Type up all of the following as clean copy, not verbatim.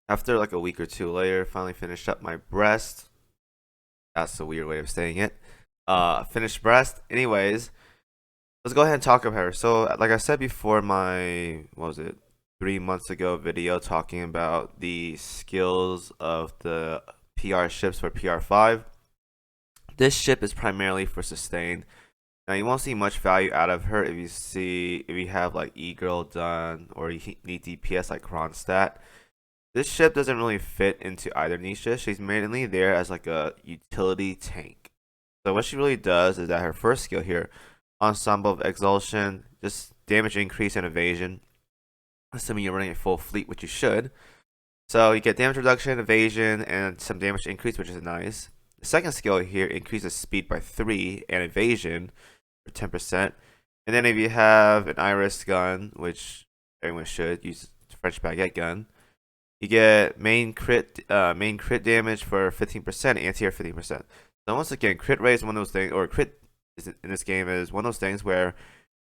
After like a week or two later, finally finished up my Brest. That's a weird way of saying it. Finished Brest. Anyways, let's go ahead and talk about her. So, like I said before, my what was it, 3 months ago video talking about the skills of the PR ships for PR5. This ship is primarily for sustain. Now you won't see much value out of her if you have like E-Girl done or you need DPS like Kronstadt. This ship doesn't really fit into either niche. She's mainly there as like a utility tank. So what she really does is that her first skill here, Ensemble of Exaltation, just damage increase and evasion. Assuming you're running a full fleet, which you should. So you get damage reduction, evasion, and some damage increase, which is nice. The second skill here increases speed by 3 and evasion for 10%. And then if you have an Iris gun, which everyone should use, French baguette gun, you get main crit damage for 15%, anti-air 15%. So once again, crit rate is one of those things, or crit in this game is one of those things where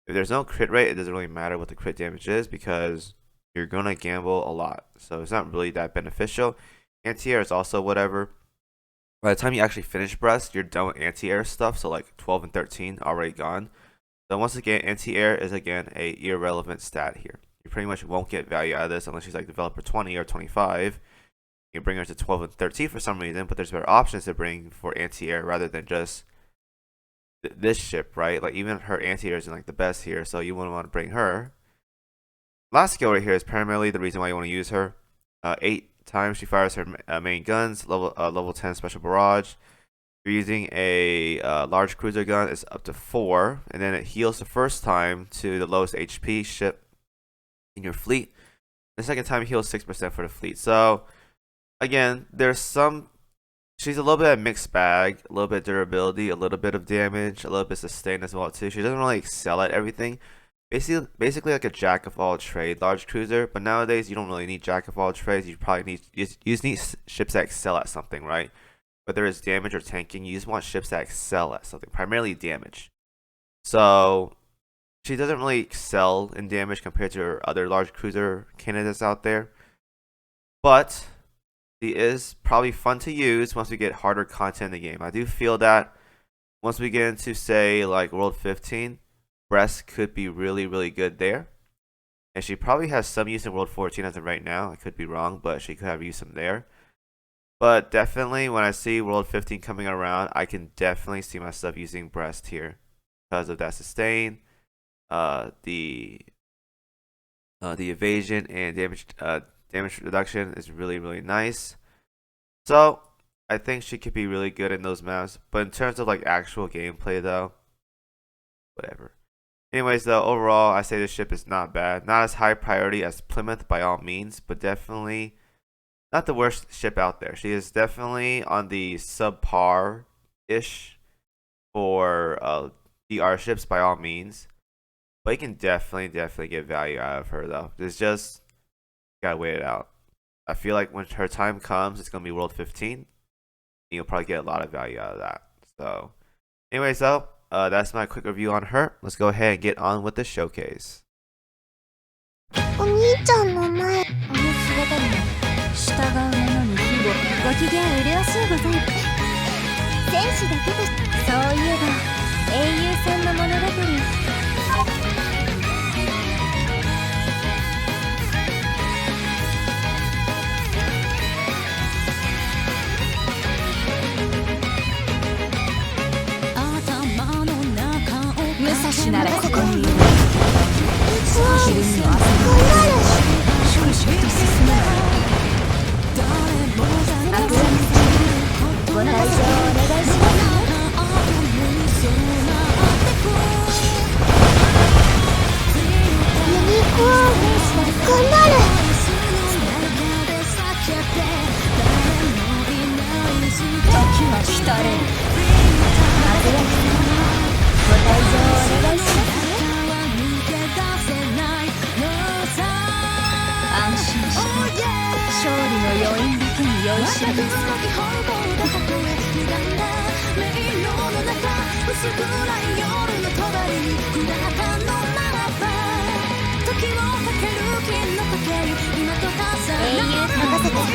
if there's no crit rate, it doesn't really matter what the crit damage is because you're gonna gamble a lot. So it's not really that beneficial. Anti-air is also whatever. By the time you actually finish Brest, you're done with anti-air stuff. So like 12 and 13 already gone. So once again, anti-air is again a irrelevant stat here. You pretty much won't get value out of this unless she's like developer 20 or 25. You bring her to 12 and 13 for some reason, but there's better options to bring for anti-air rather than just this ship, right? Like even her anti-air isn't like the best here, so you wouldn't want to bring her. Last skill right here is primarily the reason why you want to use her. 8 times she fires her main guns, level 10 special barrage. If you're using a large cruiser gun, it's up to 4, and then it heals the first time to the lowest HP ship in your fleet. The second time it heals 6% for the fleet. So again, she's a little bit of a mixed bag, a little bit of durability, a little bit of damage, a little bit of sustain as well too. She doesn't really excel at everything. Basically like a jack of all trade large cruiser, but nowadays you don't really need jack of all trades. You probably need ships that excel at something, right? Whether it's damage or tanking, you just want ships that excel at something, primarily damage. So she doesn't really excel in damage compared to her other large cruiser candidates out there, but she is probably fun to use once we get harder content in the game. I do feel that once we get into say like World 15, Brest could be really, really good there. And she probably has some use in World 14 as of right now. I could be wrong, but she could have use some there. But definitely when I see World 15 coming around, I can definitely see myself using Brest here because of that sustain, the evasion and damage reduction is really, really nice. So I think she could be really good in those maps. But in terms of like actual gameplay though, whatever. Anyways though, overall I say this ship is not bad. Not as high priority as Plymouth by all means, but definitely not the worst ship out there. She is definitely on the subpar-ish for DR ships by all means. But you can definitely get value out of her though. It's just gotta wait it out. I feel like when her time comes, it's gonna be World 15. And you'll probably get a lot of value out of that. So, anyways though, that's my quick review on her. Let's go ahead and get on with the showcase. お兄ちゃんの前あの姿に従う者に日々ご機嫌うれしいござい戦士だけでそういえば英雄さんの物語武蔵ならここにいる昼には粛々と進むの悪役ご退場お願いしますユニコーン頑張る時は来たれる悪役ご退場お願いします安心して勝利の余韻だけに酔いしれます英雄任せて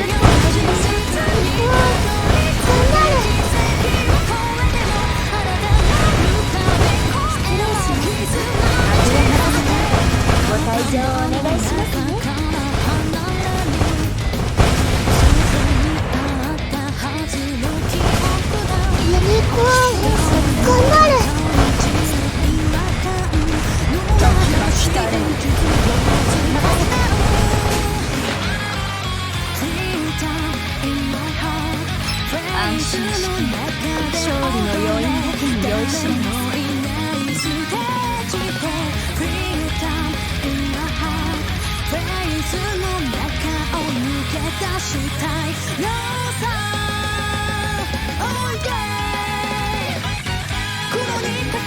安心して勝利の余韻だけに酔いしれます。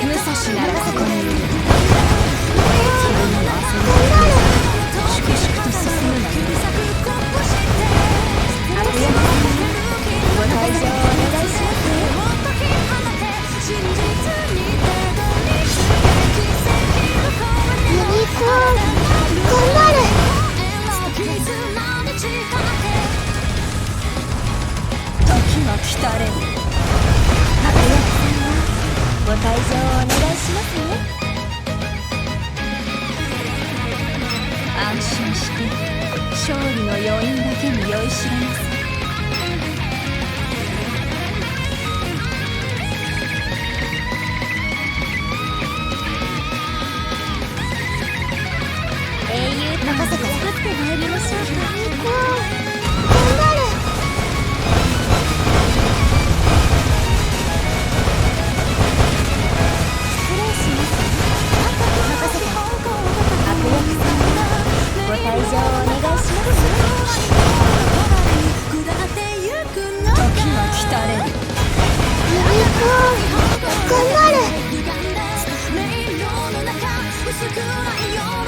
武蔵ならここにいる。君の遊び粛々と進むのよ。悪役さんご退場お願いしますね。ユニコーン頑張る。時は来たれ。悪役さんはご退場お願いしますね。安心して勝利の余韻だけに酔いしれます。英雄と任せて作ってまいりましょうか。行こう頑張る。失礼します。任せて。悪役さんご退場お願いします。時は来たれ。ユニコーン頑張る。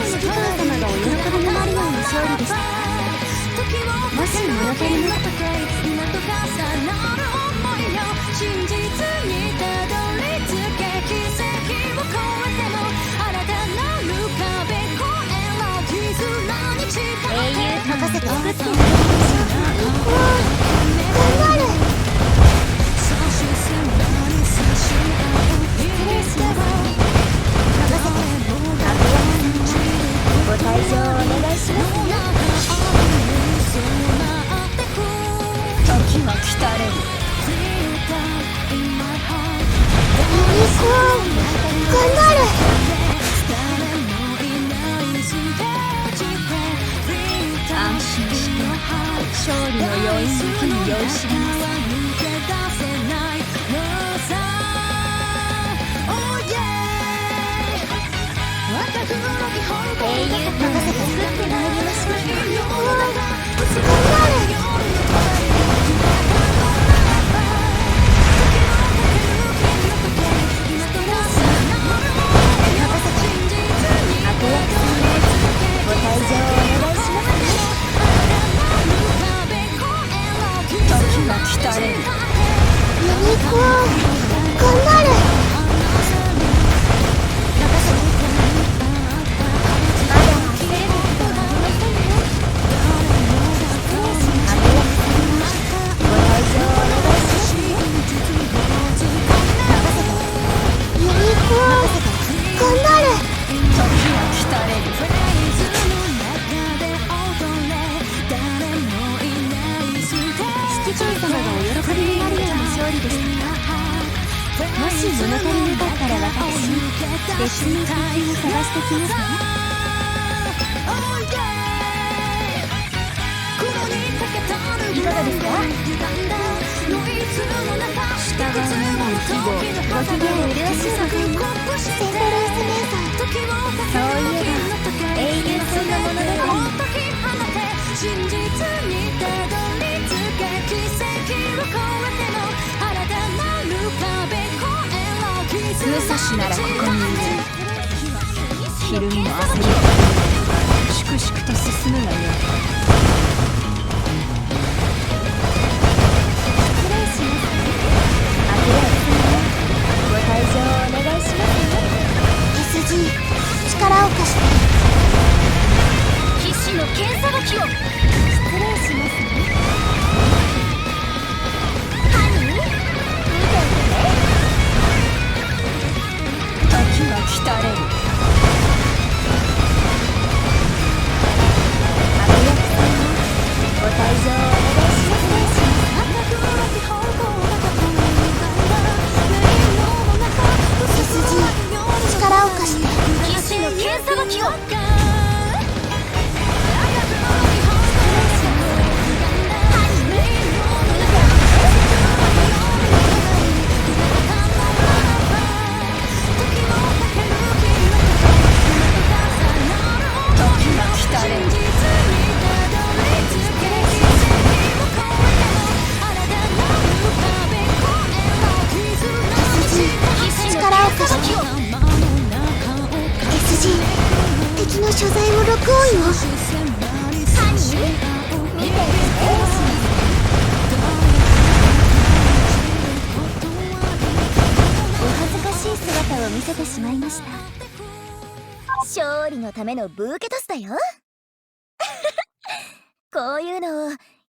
月川様がお喜びになるような勝利でした。もし物足りなかったら英雄任せて作ってまいりましょう。頑張る。失礼します。任せて。ご退場お願いします。時は来たれ。ユニコーン頑張る。安心して勝利の余韻だけに酔いしれます。英雄任せて作ってまいりましょう。頑張る。悪役さんご退場お願いします。時が来たれ。ユニコーン頑張る。もし物足りなかったら私別の作品を探してきますね。いかがですか？従う者の希望、ご機嫌うるわしゅうございます。セントルース姉さん、そういえば英雄そんなものだから武蔵ならここにいる。ひるみも焦りも粛々と進むがよい。失礼します。悪役さんはご退場お願いしますね。SG 力を貸して。騎士の剣さばきを。失礼しますね。ハニー見ていてね。時は来たれる。悪役さんは見せてしまいました。勝利のためのブーケトスだよ。こういうのを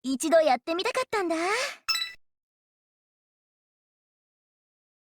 一度やってみたかったんだ。